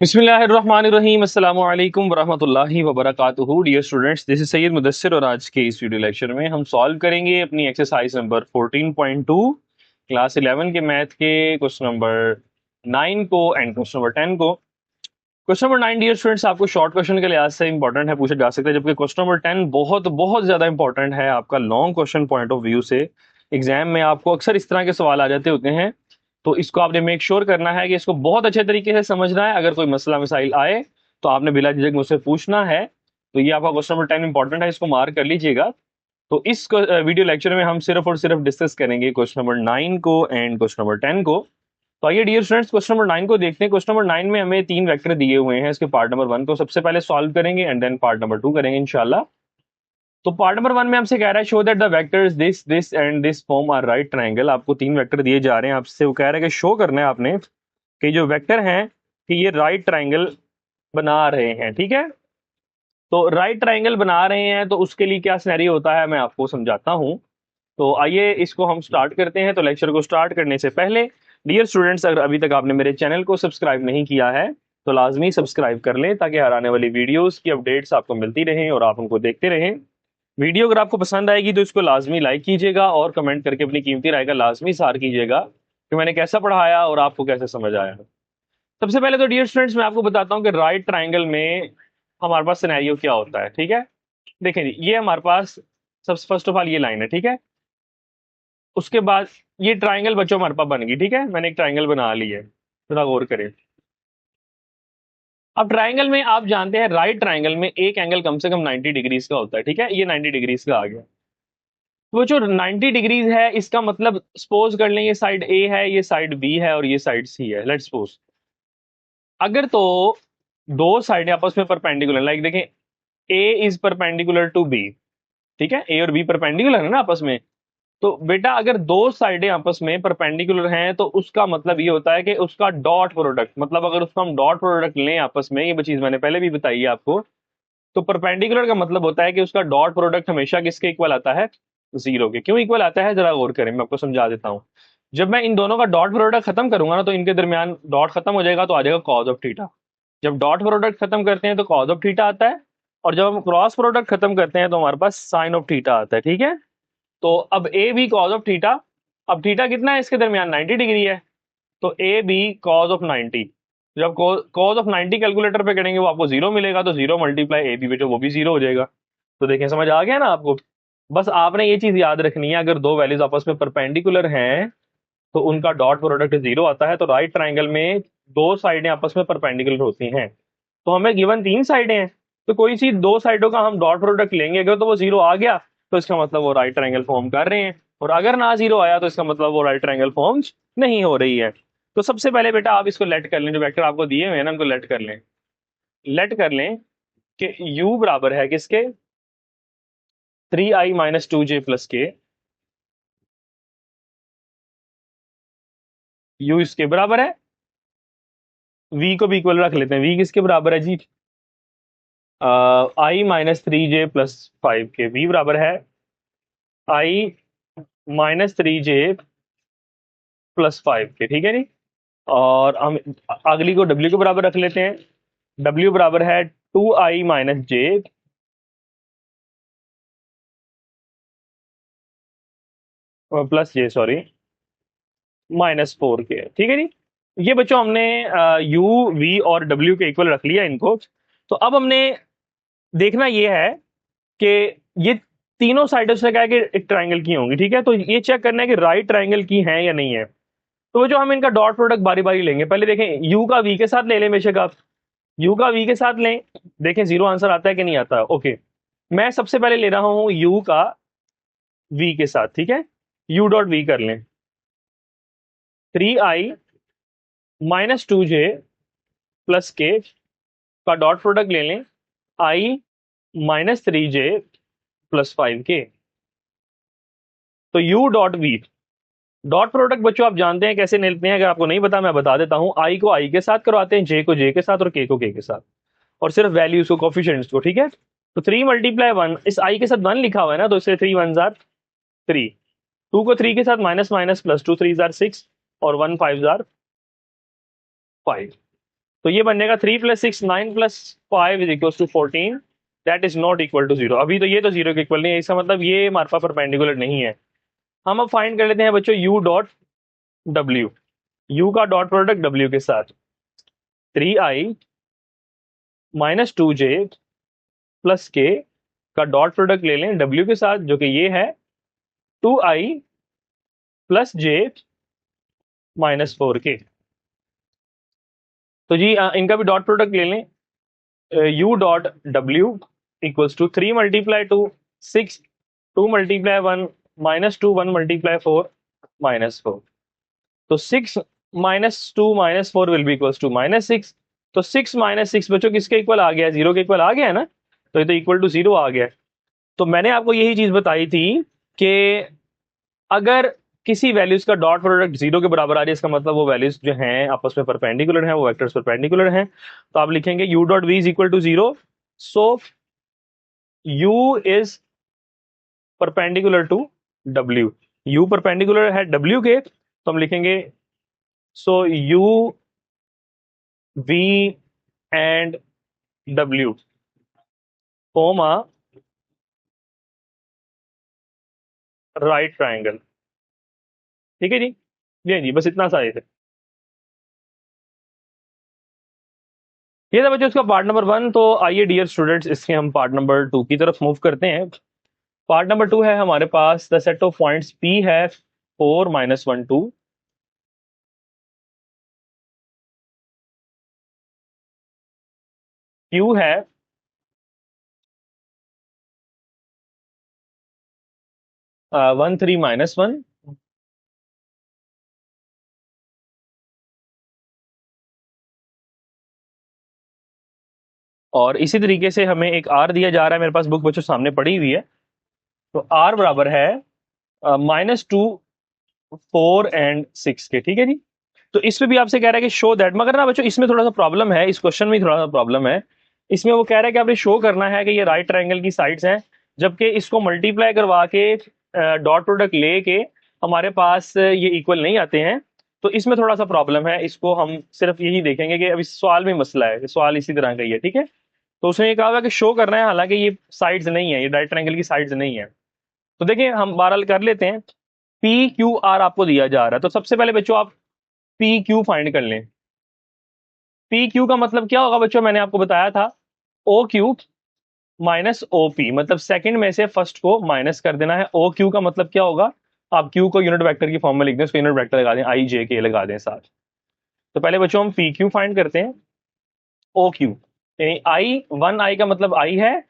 बिस्मिल्लाहिर्रहमानिर्रहीम अस्सलामु अलैकुम वरहमतुल्लाहि वबरकातुहू। Dear students, this is Syed Mudassir और आज के इस वीडियो लेक्चर में हम सॉल्व करेंगे अपनी एक्सरसाइज नंबर 14.2 क्लास 11 के मैथ के क्वेश्चन नंबर 9 को एंड क्वेश्चन नंबर 10 को। क्वेश्चन नंबर 9 डियर स्टूडेंट्स आपको शॉर्ट क्वेश्चन के लिहाज से इंपॉर्टेंट है, पूछा जा सकता है, जबकि क्वेश्चन नंबर 10 बहुत बहुत ज्यादा इंपॉर्टेंट है आपका long question point of view से। एग्जाम में आपको अक्सर इस तरह के सवाल आ जाते होते हैं, तो इसको आपने मेक श्योर करना है कि इसको बहुत अच्छे तरीके से समझना है। अगर कोई मसला मिसाइल आए तो आपने बिला झिझक मुझसे पूछना है। तो ये आपका क्वेश्चन नंबर 10 इंपॉर्टेंट है, इसको मार्क कर लीजिएगा। तो इस वीडियो लेक्चर में हम सिर्फ और सिर्फ डिस्कस करेंगे क्वेश्चन नंबर 9 को एंड क्वेश्चन नंबर 10 को। तो आइए डियर स्टूडेंट्स क्वेश्चन नंबर 9 को देखते हैं। क्वेश्चन नंबर 9 में हमें 3 वेक्टर दिए हुए हैं। इसके पार्ट नंबर 1 को सबसे पहले सॉल्व करेंगे एंड देन पार्ट नंबर 2 करेंगे इंशाल्लाह। तो पार्ट नंबर 1 में हमसे कह रहा है show that the vectors this this and this form are right triangle. आपको 3 वेक्टर दिए जा रहे हैं, आपसे वो कह रहा है कि शो करना है आपने कि जो वेक्टर हैं कि ये राइट ट्रायंगल बना रहे हैं। ठीक है, तो राइट ट्रायंगल बना रहे हैं तो उसके लिए क्या सिनेरियो होता है मैं आपको समझाता हूं। तो आइए इसको हम स्टार्ट करते हैं। तो लेक्चर को स्टार्ट करने से पहले डियर स्टूडेंट्स, अगर अभी तक आपने मेरे चैनल को सब्सक्राइब नहीं किया है तो लाजमी सब्सक्राइब कर लें ताकि हर आने वाली वीडियोस की अपडेट्स आपको मिलती रहें और आप उनको देखते रहें। वीडियो अगर आपको पसंद आएगी तो इसको लाजमी लाइक कीजिएगा और कमेंट करके अपनी कीमती राय का लाजमी सार कीजिएगा कि मैंने कैसा पढ़ाया और आपको कैसे समझ आया। सबसे पहले तो डियर स्टूडेंट्स मैं आपको बताता हूँ कि राइट ट्रायंगल में हमारे पास सिनेरियो क्या होता है। ठीक है, देखें जी, ये हमारे पास सबसे फर्स्ट ऑफ ऑल ये लाइन है। ठीक है, उसके बाद ये ट्राइंगल बच्चों हमारे पास बन गई। ठीक है, मैंने एक ट्राइंगल बना ली है, थोड़ा गौर करें। अब ट्राइंगल में आप जानते हैं राइट ट्राइंगल में एक एंगल कम से कम 90 डिग्रीज का होता है। ठीक है, ये 90 डिग्रीज का आ गया। वो जो 90 डिग्रीज है इसका मतलब सपोज कर लें ये साइड ए है, ये साइड बी है और ये साइड सी है। लेट्स सपोज अगर तो दो साइडें आपस में परपेंडिकुलर, लाइक देखें ए इज परपेंडिकुलर टू बी। ठीक है, ए और बी परपेंडिकुलर है ना आपस में। तो बेटा अगर दो साइडें आपस में परपेंडिकुलर हैं तो उसका मतलब ये होता है कि उसका डॉट प्रोडक्ट, मतलब अगर उसका हम डॉट प्रोडक्ट लें आपस में, ये चीज मैंने पहले भी बताई है आपको। तो परपेंडिकुलर का मतलब होता है कि उसका डॉट प्रोडक्ट हमेशा किसके इक्वल आता है? जीरो के। क्यों इक्वल आता है जरा गौर करें, मैं आपको समझा देता हूँ। जब मैं इन दोनों का डॉट प्रोडक्ट खत्म करूंगा ना तो इनके दरमियान डॉट खत्म हो जाएगा तो आ जाएगा कॉज ऑफ थीटा। जब डॉट प्रोडक्ट खत्म करते हैं तो कॉज ऑफ थीटा आता है, और जब हम क्रॉस प्रोडक्ट खत्म करते हैं तो हमारे पास साइन ऑफ थीटा आता है। ठीक है, तो अब A B cos of theta, अब थीटा कितना है इसके दरमियान? 90 डिग्री है। तो ए बी कॉज ऑफ 90, जब कॉज ऑफ 90 कैलकुलेटर पे करेंगे वो आपको जीरो मिलेगा, तो जीरो मल्टीप्लाई ए बी पे जो वो भी जीरो हो जाएगा। तो देखें समझ आ गया ना आपको। बस आपने ये चीज याद रखनी है, अगर दो वैल्यूज आपस में परपेंडिकुलर हैं तो उनका डॉट प्रोडक्ट जीरो आता है। तो राइट ट्राइंगल में दो साइडें आपस में परपेंडिकुलर होती हैं। तो हमें गिवन 3 साइडें हैं, तो कोई सी दो साइडों का हम डॉट प्रोडक्ट लेंगे, अगर तो वो जीरो आ गया तो इसका मतलब वो राइट ट्रायंगल फॉर्म कर रहे हैं, और अगर ना जीरो आया तो इसका मतलब वो राइट ट्रायंगल फॉर्म नहीं हो रही है। तो सबसे पहले बेटा आप इसको लेट कर लें, जो वेक्टर आपको दिए हुए हैं ना उनको लेट कर लें। लेट कर लें कि u बराबर है किसके? 3i माइनस 2j प्लस के। u इसके बराबर है, v को भी इक्वल रख लेते हैं। v किसके बराबर है जी? i माइनस 3j प्लस 5 के। v बराबर है i माइनस 3j प्लस 5 के। ठीक है जी, और हम अगली को w के बराबर रख लेते हैं। w बराबर है 2i माइनस जे प्लस जे, सॉरी, माइनस 4 के। ठीक है जी, ये बच्चों हमने u v और w के इक्वल रख लिया इनको। तो अब हमने देखना ये है कि ये तीनों साइडों से क्या है कि एक ट्राइंगल की होंगी। ठीक है, तो ये चेक करना है कि राइट ट्राइंगल की है या नहीं है। तो जो हम इनका डॉट प्रोडक्ट बारी बारी लेंगे, पहले देखें u का v के साथ ले लें, बेशक आप u का v के साथ लें, देखें जीरो आंसर आता है कि नहीं आता। ओके, मैं सबसे पहले ले रहा हूं u का v के साथ। ठीक है, u डॉट v कर लें। 3i माइनस 2j प्लस के का डॉट प्रोडक्ट ले लें, i minus 3j plus 5k। तो u dot v dot product बच्चों आप जानते हैं कैसे लेते हैं, अगर आपको नहीं पता मैं बता देता हूं। i को i के साथ करवाते हैं, j को j के साथ और k को k के साथ, और सिर्फ वैल्यूज को, कोफिशिएंट्स को। ठीक है, तो 3 मल्टीप्लाई 1, इस i के साथ 1 लिखा हुआ है ना, तो इससे 3 1 जार 3, 2 को 3 के साथ माइनस माइनस प्लस 2 3 जार 6 और 1 5 जार 5। तो ये बनेगा 3 + 6 9 + 5 = 14, that is not equal to 0। अभी तो ये तो 0 के इक्वल नहीं है, इसका मतलब ये हमारे पास परपेंडिकुलर नहीं है। हम अब फाइंड कर लेते हैं बच्चों u डॉट w, u का डॉट प्रोडक्ट w के साथ। 3i - 2j + k का डॉट प्रोडक्ट ले लें w के साथ, जो कि ये है 2i + j - 4k। तो जी इनका भी डॉट प्रोडक्ट ले लें। u dot w equals to 3 × 2 6, 2 × 1 -2 1 × 4 -4। तो 6 - 2 -4 विल बी इक्वल्स टू -6। तो 6 - 6 बच्चों किसके इक्वल आ गया? 0 के इक्वल आ गया है ना, तो ये तो इक्वल टू 0 आ गया। तो मैंने आपको यही चीज बताई थी कि अगर किसी वैल्यूज का डॉट प्रोडक्ट 0 के बराबर आ जाए, इसका मतलब वो वैल्यूज जो हैं आपस में परपेंडिकुलर हैं, वो वेक्टर्स परपेंडिकुलर हैं। तो आप लिखेंगे u dot v is equal to 0, so u is perpendicular to w। u perpendicular है w के, तो हम लिखेंगे so u v and w form a right triangle. ठीक है जी, जी बस इतना सा ही थे। ये था बच्चों उसका पार्ट नंबर 1। तो आइए डियर स्टूडेंट्स, इसके हम पार्ट नंबर 2 की तरफ मूव करते हैं। पार्ट नंबर 2 है हमारे पास, the set of points P है 4 - 1 2, Q है 1 3 -1, और इसी तरीके से हमें एक R दिया जा रहा है। मेरे पास बुक बच्चों सामने पड़ी हुई है। तो R बराबर है -2 4 एंड 6 के। ठीक है जी। तो इसमें भी आपसे कह रहा है कि शो दैट, मगर ना बच्चों इसमें थोड़ा सा प्रॉब्लम है, इस क्वेश्चन में थोड़ा सा प्रॉब्लम है। इसमें वो कह रहा है कि आपने शो करना है कि ये राइट ट्रायंगल की साइड्स हैं, जबकि इसको मल्टीप्लाई करवा के डॉट प्रोडक्ट लेके हमारे पास ये इक्वल नहीं आते हैं। तो इसमें थोड़ा सा प्रॉब्लम है, इसको हम सिर्फ यही देखेंगे कि अब इस सवाल में मसला है, सवाल इसी तरह का ही है। ठीक है। तो उसने ये कहा हुआ कि शो करना है, हालांकि ये साइड्स नहीं है, ये राइट ट्रायंगल की साइड्स नहीं है। तो देखिए हम बहरहाल कर लेते हैं। पी क्यू आर आपको दिया जा रहा है, तो सबसे पहले बच्चों आप पी क्यू फाइंड कर लें। पी क्यू का मतलब क्या होगा बच्चों? मैंने आपको बताया था O Q minus O P, मतलब सेकंड में से फर्स्ट को माइनस कर देना है। ओ क्यू का मतलब क्या होगा? आप क्यू को यूनिट वेक्टर की फॉर्म में लिख दें, उसको यूनिट वेक्टर लगा दें, आई जे के लगा दें साथ। तो पहले बच्चों हम पी क्यू फाइंड करते हैं। ओ क्यू यानी आई, वन आई का मतलब आई है,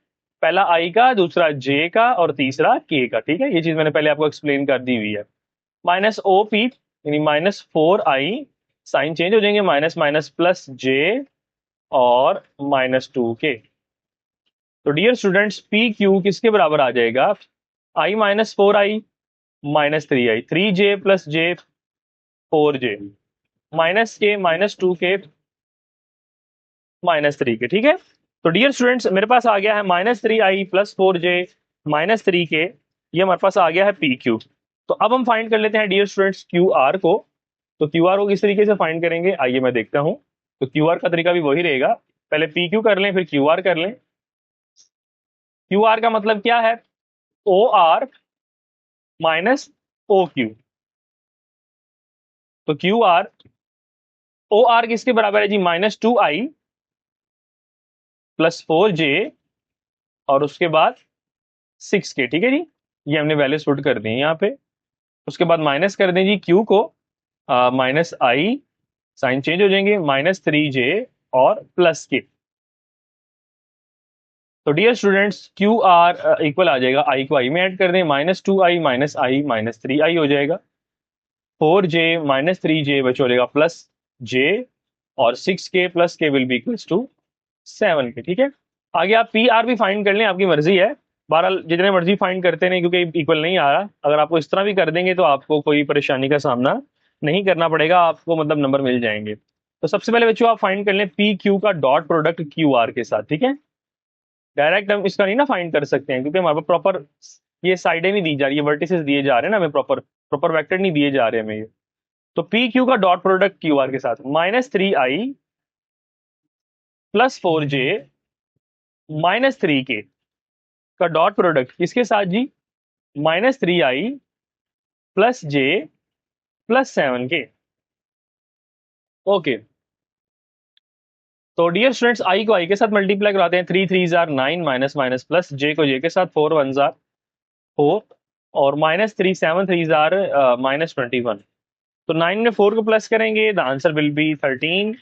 पहला आई का, दूसरा जे का, और तीसरा के का। ठीक है, ये चीज मैंने पहले आपको एक्सप्लेन कर दी हुई है। माइनस ओ पी यानी -4i, साइन चेंज हो जाएंगे, माइनस माइनस प्लस जे और -2k। तो डियर स्टूडेंट्स पी क्यू किसके बराबर आ जाएगा? i -4i -3i, 3j + j 4j, -k -2k -3k। ठीक है। तो डियर स्टूडेंट्स मेरे पास आ गया है -3i + 4j -3k, ये हमारे पास आ गया है पी क्यू। तो अब हम फाइंड कर लेते हैं डियर स्टूडेंट्स क्यू आर को। तो क्यू आर को किस तरीके से फाइंड करेंगे, आइए मैं देखता हूं। तो क्यू आर का तरीका भी वही रहेगा, पहले पी क्यू कर लें फिर क्यू आर कर लें। क्यू आर का मतलब क्या है? O R minus O Q. तो क्यू आर, ओ आर किसके बराबर है जी? -2i + 4j और उसके बाद 6k। ठीक है जी, ये हमने वैल्यूज पुट कर दी है यहाँ पे। उसके बाद माइनस कर दें जी क्यू को, -i, साइन चेंज हो जाएंगे, -3j और +k। तो dear students Q R equal आ जाएगा, आई को आई में ऐड कर दें, -2i -i -3i हो जाएगा, 4j -3j बच हो जाएगा +j, और 6k + k will be equals to 7k। ठीक है। आगे आप पी आर भी फाइंड कर लें, आपकी मर्जी है, बहरहाल जितने मर्जी फाइंड करते नहीं, क्योंकि इक्वल नहीं आ रहा। अगर आपको इस तरह भी कर देंगे तो आपको कोई परेशानी का सामना नहीं करना पड़ेगा, आपको मतलब नंबर मिल जाएंगे। तो सबसे पहले बच्चों आप फाइंड कर लें पी क्यू का डॉट प्रोडक्ट क्यू आर के साथ। ठीक है। डायरेक्ट हम इसका नहीं ना फाइंड कर सकते हैं, क्योंकि हमारे पास प्रॉपर ये साइडें नहीं दी जा रही है, वर्टिसेस दिए जा रहे हैं ना हमें, प्रॉपर प्रॉपर वेक्टर नहीं दिए जा रहे हमें ये। तो पी क्यू का डॉट प्रोडक्ट क्यू आर के साथ -3i प्लस 4j -3k का डॉट प्रोडक्ट किसके साथ जी? -3i plus j plus 7k। Okay, तो डियर स्टूडेंट्स, आई को आई के साथ मल्टीप्लाई कराते हैं। 3 3 जार 9 माइनस माइनस प्लस जे को जे के साथ 4 1 जार 4 और -3 7 3 जार -21। तो 9 में 4 को प्लस करेंगे, द आंसर विल बी 13।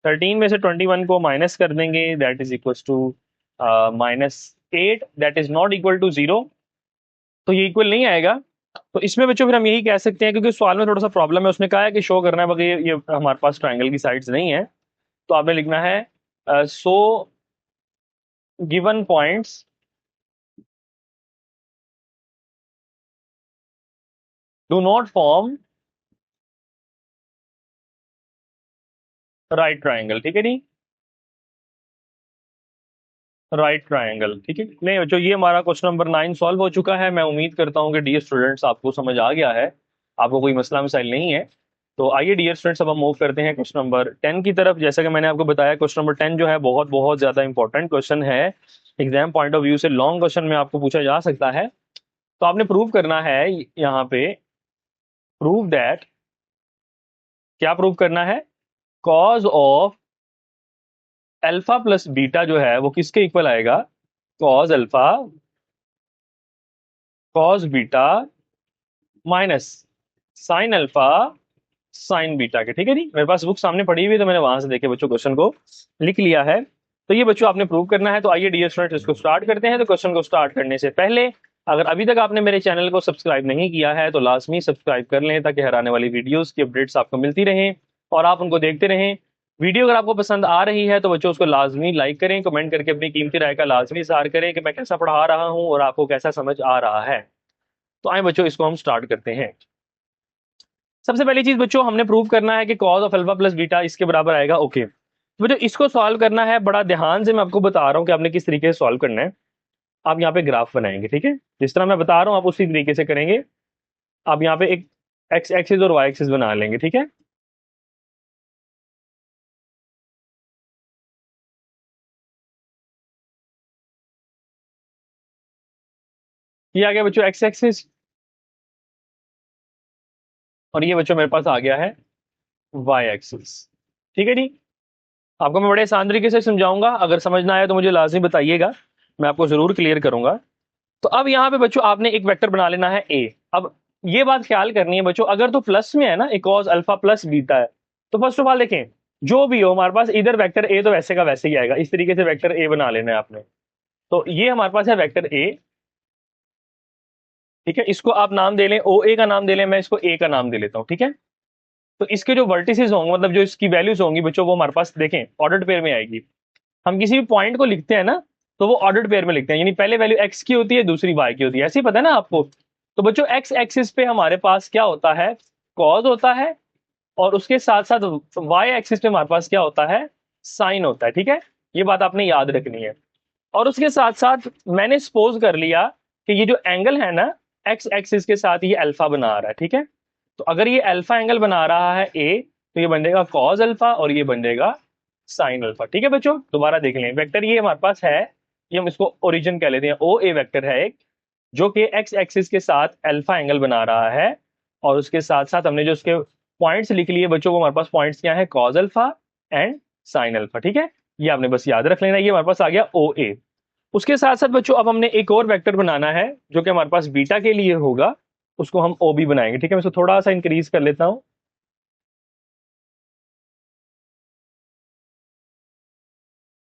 13 में से 21 को माइनस कर देंगे, that is equal to -8, that is not equal to 0। तो ये इक्वल नहीं आएगा। तो इसमें बच्चों फिर हम यही कह सकते हैं, क्योंकि सवाल में थोड़ा सा प्रॉब्लम है, उसने कहा है कि शो करना है बाकी ये हमारे पास ट्राइंगल की साइड्स नहीं है। तो आपने लिखना है so given points do not form right triangle. ठीक है नहीं, राइट ट्राइंगल। ठीक है नहीं बच्चों, ये हमारा क्वेश्चन नंबर 9 सॉल्व हो चुका है। मैं उम्मीद करता हूँ कि डियर स्टूडेंट्स आपको समझ आ गया है, आपको कोई मसला मसाइल नहीं है। तो आइए डियर स्टूडेंट्स, अब हम मूव करते हैं क्वेश्चन नंबर 10 की तरफ। जैसा कि मैंने आपको बताया, क्वेश्चन नंबर 10 जो है बहुत बहुत ज्यादा इंपॉर्टेंट क्वेश्चन है। एग्जाम पॉइंट ऑफ व्यू से लॉन्ग क्वेश्चन में आपको पूछा जा सकता है। तो आपने प्रूव करना है यहाँ पे, प्रूव दैट, क्या प्रूव करना है? Cause of alpha plus beta जो है वो किसके इक्वल आएगा? Cause alpha cos beta minus sine alpha sine beta के। ठीक है जी, मेरे पास बुक सामने पड़ी हुई है, तो मैंने वहां से देखे बच्चों क्वेश्चन को लिख लिया है। तो ये बच्चों आपने प्रूव करना है। तो आइए डियर स्टूडेंट्स, इसको स्टार्ट करते हैं। तो क्वेश्चन को स्टार्ट करने से पहले, अगर अभी तक आपने मेरे चैनल को सब्सक्राइब नहीं किया है तो लाजमी सब्सक्राइब कर लें, ताकि हर आने वाली वीडियोस की अपडेट्स आपको मिलती रहें और आप उनको देखते रहें। वीडियो अगर आपको पसंद आ रही है तो बच्चों उसको लाजमी लाइक करें, कमेंट करके अपनी कीमती राय का लाजमी इज़हार करें कि मैं कैसा पढ़ा रहा हूँ और आपको कैसा समझ आ रहा है। तो आए बच्चों, इसको हम स्टार्ट करते हैं। सबसे पहली चीज बच्चों, हमने प्रूव करना है कि cause of alpha plus beta इसके बराबर आएगा। ओके, तो बच्चों इसको सॉल्व करना है, बड़ा ध्यान से मैं आपको बता रहा हूं कि आपने किस तरीके से सॉल्व करना है। आप यहाँ पे ग्राफ बनाएंगे, ठीक है, जिस तरह मैं बता रहा हूँ आप उसी तरीके से करेंगे। आप यहाँ पे एक एक्स एक्सिस और वाई एक्सिस बना लेंगे, ठीक है। ये आ गया बच्चों एक्स एक्सिस, और ये बच्चों मेरे पास आ गया है वाई एक्सिस। ठीक है जी, आपको मैं बड़े आसान तरीके से समझाऊंगा, अगर समझ ना आया तो मुझे लाजमी बताइएगा, मैं आपको जरूर क्लियर करूंगा। तो अब यहाँ पे बच्चों आपने एक वेक्टर बना लेना है ए। अब ये बात ख्याल करनी है बच्चों, अगर तो प्लस में है ना, एक कॉस अल्फा प्लस बीटा है, तो फर्स्ट ऑफ ऑल देखें, जो भी हो हमारे पास इधर वेक्टर ए तो वैसे का वैसे ही आएगा। इस तरीके से वेक्टर ए बना लेना है आपने। तो ये हमारे पास है वेक्टर ए, ठीक है। इसको आप नाम दे लें, ओ ए का नाम दे लें, मैं इसको ए का नाम दे लेता हूँ, ठीक है। तो इसके जो वर्टिसेस होंगे, मतलब जो इसकी वैल्यूज होंगी बच्चों, वो हमारे पास देखें ऑर्डर्ड पेयर में आएगी। हम किसी भी पॉइंट को लिखते हैं ना, तो वो ऑर्डर्ड पेयर में लिखते हैं, यानी पहले वैल्यू एक्स की होती है, दूसरी वाई की होती है, ऐसे ही पता है ना आपको। तो बच्चों एक्स एक्सिस पे हमारे पास क्या होता है? कॉज होता है, और उसके साथ साथ वाई एक्सिस पे हमारे पास क्या होता है? साइन होता है, ठीक है। ये बात आपने याद रखनी है। और उसके साथ साथ मैंने सपोज कर लिया कि ये जो एंगल है ना, एक्स एक्सिस के साथ ये अल्फा बना रहा है, ठीक है। तो अगर ये अल्फा एंगल बना रहा है ए, तो ये बनेगा कॉज अल्फा और ये बनेगा साइन अल्फा। ठीक है बच्चों, दोबारा देख लें, वेक्टर ये हमारे पास है, ये हम इसको ओरिजिन कह लेते हैं। ओ ए वेक्टर है एक, जो कि एक्स एक्सिस के साथ अल्फा एंगल बना रहा है, और उसके साथ साथ हमने जो उसके पॉइंट्स लिख लिए बच्चों, वो हमारे पास पॉइंट्स क्या है? Cause alpha and sine alpha. ठीक है, ये आपने बस याद रख लेना, ये हमारे पास आ गया ओ ए। उसके साथ साथ बच्चों अब हमने एक और वेक्टर बनाना है, जो कि हमारे पास बीटा के लिए होगा, उसको हम ओ बी बनाएंगे। ठीक है, मैं इसको थोड़ा सा इंक्रीज कर लेता हूँ।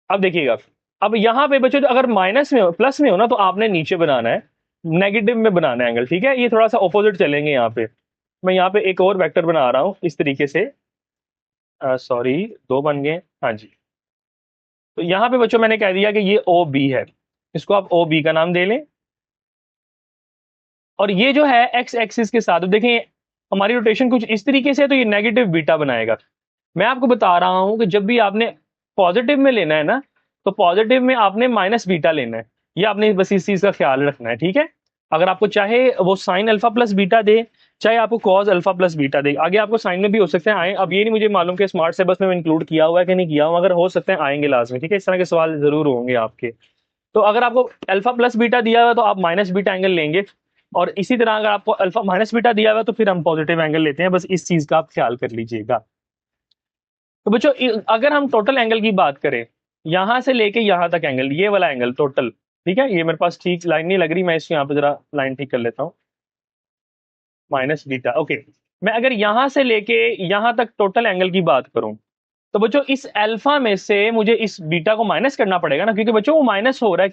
अब देखिएगा, अब यहाँ पे बच्चों अगर माइनस में हो, प्लस में हो ना, तो आपने नीचे बनाना है, नेगेटिव में बनाना है एंगल, ठीक है। ये थोड़ा सा ऑपोजिट चलेंगे यहाँ पे। मैं यहाँ पे एक और वेक्टर बना रहा हूँ इस तरीके से, सॉरी, दो बन गए, हाँ जी। तो यहाँ पे बच्चों मैंने कह दिया कि ये ओ बी है, इसको आप ओ बी का नाम दे लें। और ये जो है एक्स एक्सिस के साथ, देखें हमारी रोटेशन कुछ इस तरीके से है, तो ये नेगेटिव बीटा बनाएगा। मैं आपको बता रहा हूं कि जब भी आपने पॉजिटिव में लेना है ना, तो पॉजिटिव में आपने माइनस बीटा लेना है। ये आपने बस इस चीज का ख्याल रखना है, ठीक है। अगर आपको चाहे वो साइन अल्फा प्लस बीटा दे, चाहे आपको कॉज अल्फा प्लस बीटा दे, आगे आपको साइन में भी हो सकते हैं आए। अब ये नहीं मुझे मालूम कि स्मार्ट सिलेबस में इंक्लूड किया हुआ है कि नहीं किया हुआ, मगर हो सकते हैं आएंगे लाजमी, ठीक है। इस तरह के सवाल जरूर होंगे आपके। तो अगर आपको अल्फा प्लस बीटा दिया हुआ है तो आप माइनस बीटा एंगल लेंगे, और इसी तरह अगर आपको अल्फा माइनस बीटा दिया हुआ है तो फिर हम पॉजिटिव एंगल लेते हैं। बस इस चीज का आप ख्याल कर लीजिएगा। तो बच्चों अगर हम टोटल एंगल की बात करें, यहां से लेके यहां तक एंगल, ये वाला एंगल टोटल, ठीक है, ये मेरे पास ठीक लाइन नहीं लग रही, मैं इसको यहाँ पे जरा लाइन ठीक कर लेता हूँ, माइनस बीटा, ओके। मैं अगर यहां से लेके यहां तक टोटल एंगल की बात करूं, तो बच्चों इस अल्फा में से मुझे इस बीटा को माइनस करना पड़ेगा ना, क्योंकि बच्चों वो माइनस हो रहा है,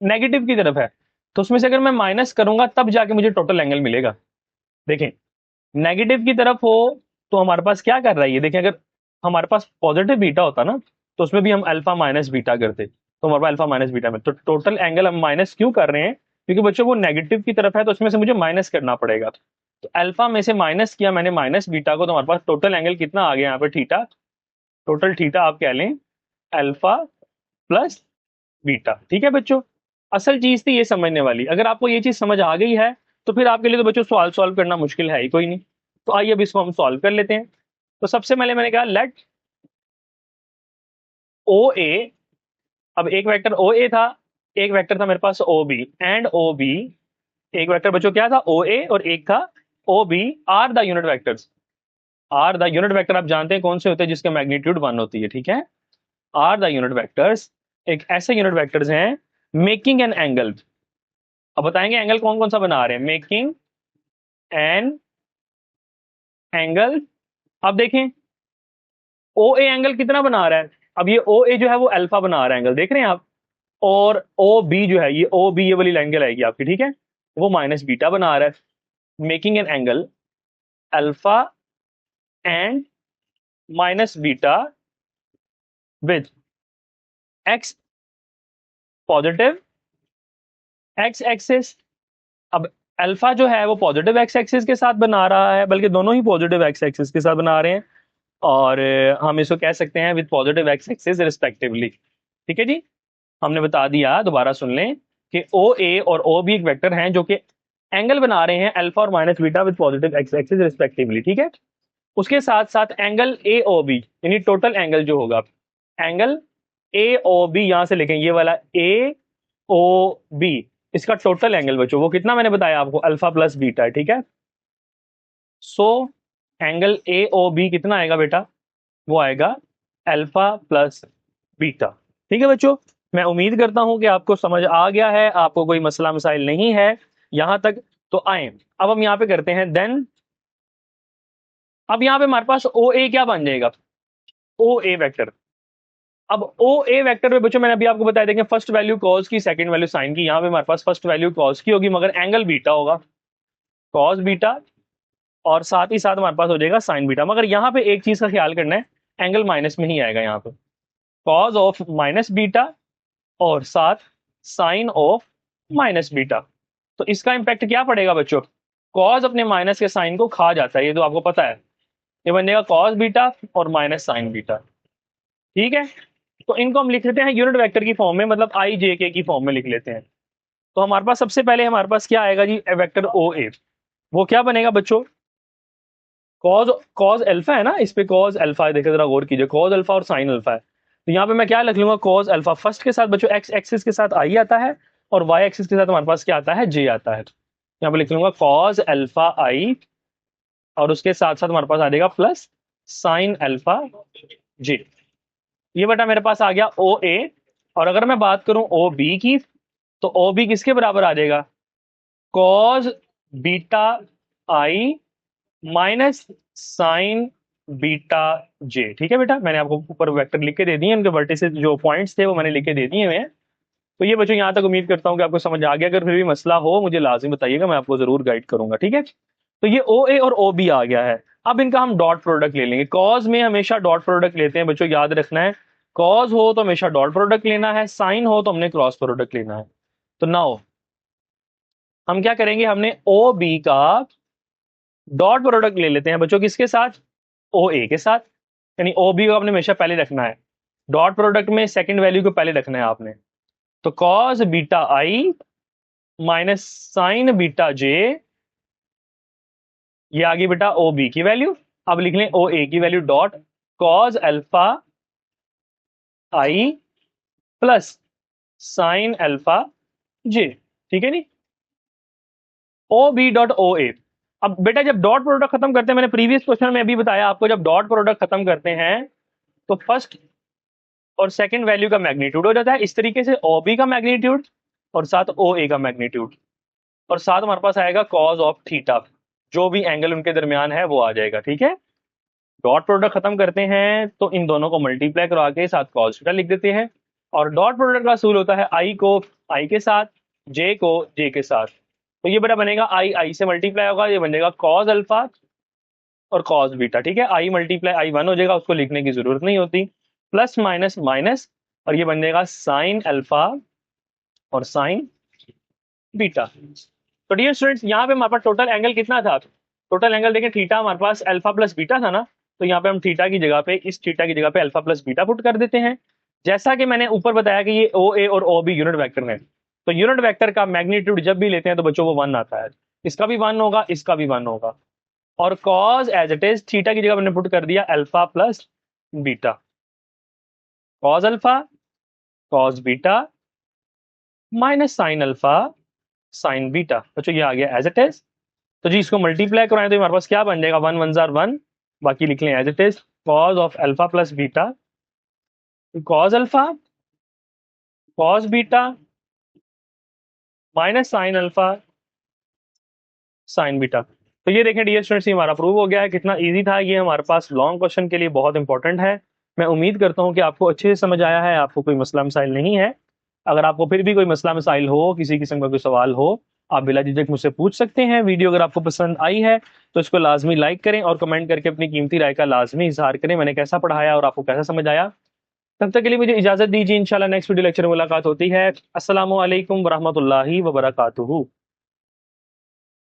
नेगेटिव की तरफ है। तो उसमें से अगर मैं माइनस करूंगा तब जाके मुझे टोटल एंगल मिलेगा। देखें, नेगेटिव की तरफ हो तो हमारे पास क्या कर रहा है ये देखें, अगर हमारे पास पॉजिटिव बीटा होता ना तो उसमें भी हम अल्फा माइनस बीटा करते, तो हमारे पास अल्फा माइनस बीटा में, तो टोटल एंगल हम माइनस क्यों कर रहे हैं, क्योंकि बच्चों वो नेगेटिव की तरफ है, तो उसमें से मुझे माइनस करना पड़ेगा। तो अल्फा में से माइनस किया मैंने माइनस बीटा को, तो हमारे पास टोटल एंगल कितना आ गया यहाँ पे, थीटा। टोटल थीटा आप कह लें अल्फा प्लस बीटा, ठीक है बच्चों। असल चीज थी ये समझने वाली, अगर आपको ये चीज समझ आ गई है तो फिर आपके लिए तो बच्चों सवाल सॉल्व करना मुश्किल है ही कोई नहीं। तो आइए अब इसको हम सॉल्व कर लेते हैं। तो सबसे पहले मैंने कहा लेट ओ ए, अब एक वेक्टर ओ ए था, एक वेक्टर था मेरे पास O B, and O B, एक वेक्टर बच्चों क्या था ओ ए और एक था O B, are the unit vectors. Are the unit vector आप जानते हैं कौन से होते हैं, जिसके मैग्नीट्यूड 1 होती है, ठीक है। आर द यूनिट वेक्टर्स एक ऐसे यूनिट वेक्टर्स हैं मेकिंग एन एंगल। अब बताएंगे एंगल कौन कौन सा बना रहे हैं, मेकिंग एन एंगल। अब देखें ओ ए एंगल कितना बना रहा है, अब ये ओ ए जो है वो अल्फा बना रहा है एंगल, देख रहे हैं आप। और ओ बी जो है, ये ओ बी ये वाली एंगल आएगी आपकी, ठीक है, वो माइनस बीटा बना रहा है, making an angle alpha and minus beta with x positive x axis. अब अल्फा जो है वो पॉजिटिव एक्स एक्सिस के साथ बना रहा है, बल्कि दोनों ही पॉजिटिव एक्स एक्सिस के साथ बना रहे हैं, और हम इसको कह सकते हैं with positive x axis respectively, ठीक है जी। हमने बता दिया, दोबारा सुन लें, कि ओ ए और ओ बी एक वेक्टर हैं जो कि एंगल बना रहे हैं अल्फा और minus beta with positive x axis respectively, ठीक है। उसके साथ साथ एंगल ए ओ बी, यानी टोटल एंगल जो होगा, एंगल ए ओ बी, यहां से लिखें ये वाला ए ओ बी, इसका टोटल एंगल बच्चों वो कितना मैंने बताया आपको, अल्फा प्लस बीटा है, ठीक है। So angle A O B कितना आएगा बेटा, वो आएगा अल्फा प्लस बीटा, ठीक है बच्चों। मैं उम्मीद करता हूं कि आपको समझ आ गया है, आपको कोई मसला मसाइल नहीं है यहां तक। तो आए अब हम यहां पे करते हैं देन। अब यहां पे हमारे पास ओ ए क्या बन जाएगा, ओ ए वेक्टर। अब ओ ए वेक्टर में बच्चों मैंने अभी आपको बताया, देखें फर्स्ट वैल्यू कॉस की, सेकंड वैल्यू साइन की, यहां पे हमारे पास फर्स्ट वैल्यू कॉस की होगी मगर एंगल बीटा होगा, कॉस बीटा, और साथ ही साथ हमारे पास हो जाएगा साइन बीटा। मगर यहाँ पे एक चीज का ख्याल करना है, एंगल माइनस में ही आएगा यहाँ पे, कॉज ऑफ माइनस बीटा और साथ साइन ऑफ माइनस बीटा। तो इसका इंपैक्ट क्या पड़ेगा बच्चों, कॉज अपने माइनस के साइन को खा जाता है, ये तो आपको पता है, ये बनेगा कॉस बीटा और माइनस साइन बीटा, ठीक है। तो इनको हम लिख लेते हैं यूनिट वेक्टर की फॉर्म में, मतलब आई जे के की फॉर्म में लिख लेते हैं। तो हमारे पास सबसे पहले हमारे पास क्या आएगा जी, वेक्टर ओ ए, वो क्या बनेगा बच्चों, कॉज कॉज अल्फा है ना, इस पे कॉज अल्फा, देखिए जरा गौर कीजिए, कॉज अल्फा और साइन अल्फा है। तो यहाँ पे मैं क्या लिख लूंगा, कॉज अल्फा फर्स्ट के साथ बच्चों एक्स एक्सिस के साथ आई आता है, और वाई एक्सिस के साथ हमारे पास क्या आता है, जे आता है। यहाँ पे लिख लूंगा कॉज अल्फा आई, और उसके साथ साथ हमारे पास आ जाएगा प्लस साइन अल्फा जे। ये बेटा मेरे पास आ गया ओ ए। और अगर मैं बात करूं ओ बी की, तो ओ बी किसके बराबर आ जाएगा, कॉज बीटा आई माइनस साइन बीटा जे, ठीक है बेटा। मैंने आपको ऊपर वेक्टर लिख के दे दिए, उनके वर्टिसेस जो पॉइंट्स थे वो मैंने लिख के दे दिए हुए हैं। तो ये बच्चों यहाँ तक उम्मीद करता हूँ कि आपको समझ आ गया, अगर फिर भी मसला हो मुझे लाजिम बताइएगा, मैं आपको जरूर गाइड करूंगा, ठीक है। तो ये ओ ए और ओ बी आ गया है। अब इनका हम डॉट प्रोडक्ट ले लेंगे, कॉज में हमेशा डॉट प्रोडक्ट लेते हैं बच्चों, याद रखना है, कॉज हो तो हमेशा डॉट प्रोडक्ट लेना है, साइन हो तो हमने क्रॉस प्रोडक्ट लेना है। तो नाउ हम क्या करेंगे, हमने ओ बी का डॉट प्रोडक्ट ले लेते हैं बच्चों, किसके साथ, ओ ए के साथ, यानी ओ बी को आपने हमेशा पहले रखना है, डॉट प्रोडक्ट में सेकंड वैल्यू को पहले रखना है आपने। तो कॉस बीटा आई माइनस साइन बीटा जे ये आ गई बेटा ओ बी की वैल्यू। अब लिख लें ओ ए की वैल्यू डॉट कॉज अल्फा आई प्लस साइन अल्फा जे, ठीक है नी। ओ बी डॉट ओ ए। अब बेटा जब डॉट प्रोडक्ट खत्म करते हैं, मैंने प्रीवियस क्वेश्चन में अभी बताया आपको, जब डॉट प्रोडक्ट खत्म करते हैं तो फर्स्ट और सेकंड वैल्यू का मैग्नीट्यूड हो जाता है। इस तरीके से ओ बी का मैग्नीट्यूड और साथ ओ ए का मैग्नीट्यूड, और साथ हमारे पास आएगा कॉज ऑफ थीटा, जो भी एंगल उनके दरमियान है वो आ जाएगा, ठीक है। डॉट प्रोडक्ट खत्म करते हैं तो इन दोनों को मल्टीप्लाई करवा के साथ कॉस थीटा लिख देते हैं। और डॉट प्रोडक्ट का असूल होता है आई को आई के साथ, जे को जे के साथ। तो ये बेटा बनेगा आई आई से मल्टीप्लाई होगा, ये बनेगा कॉस अल्फा और कॉस बीटा, ठीक है। आई मल्टीप्लाई आई वन हो जाएगा, उसको लिखने की जरूरत नहीं होती, प्लस माइनस माइनस, और ये बन जाएगा साइन अल्फा और साइन बीटा। तो डियर स्टूडेंट्स, यहाँ पे हमारे पास टोटल एंगल कितना था? टोटल एंगल देखें, थीटा हमारे पास अल्फा प्लस बीटा था ना, तो यहाँ पे हम थीटा की जगह पे, इस थीटा की जगह पे अल्फा प्लस बीटा पुट कर देते हैं। जैसा कि मैंने ऊपर बताया कि ये ओ ए और ओ बी यूनिट वेक्टर है, तो यूनिट वेक्टर का मैग्नीट्यूड जब भी लेते हैं तो बच्चों वो वन आता है। इसका भी वन होगा, इसका भी वन होगा। और cos as it is theta की जगह मैंने पुट कर दिया alpha plus beta, cos alpha cos beta minus sine alpha sine beta. बच्चों ये आ गया एज इट इज। तो जी इसको मल्टीप्लाई कराएं तो हमारे पास क्या बन जाएगा, वन वन जार वन, बाकी लिख लें as it is, cos of alpha plus beta cos alpha cos beta minus sine alpha sine beta. तो ये देखें डियर स्टूडेंट्स, ये हमारा प्रूव हो गया है। कितना इजी था ये, हमारे पास लॉन्ग क्वेश्चन के लिए बहुत इंपॉर्टेंट है। मैं उम्मीद करता हूँ कि आपको अच्छे से समझ आया है, आपको कोई मसला मसाइल नहीं है। अगर आपको फिर भी कोई मसला मसाइल हो, किसी किस्म का कोई सवाल हो, आप बिला झिझक मुझसे पूछ सकते हैं। वीडियो अगर आपको पसंद आई है तो इसको लाजमी लाइक करें और कमेंट करके अपनी कीमती राय का लाजमी इजहार करें, मैंने कैसा पढ़ाया और आपको कैसा समझ आया। तब तक के लिए मुझे इजाजत दीजिए, इंशाल्लाह नेक्स्ट वीडियो लेक्चर में मुलाकात होती है। अस्सलामु अलैकुम वरहमतुल्लाहि वबरकातुहू।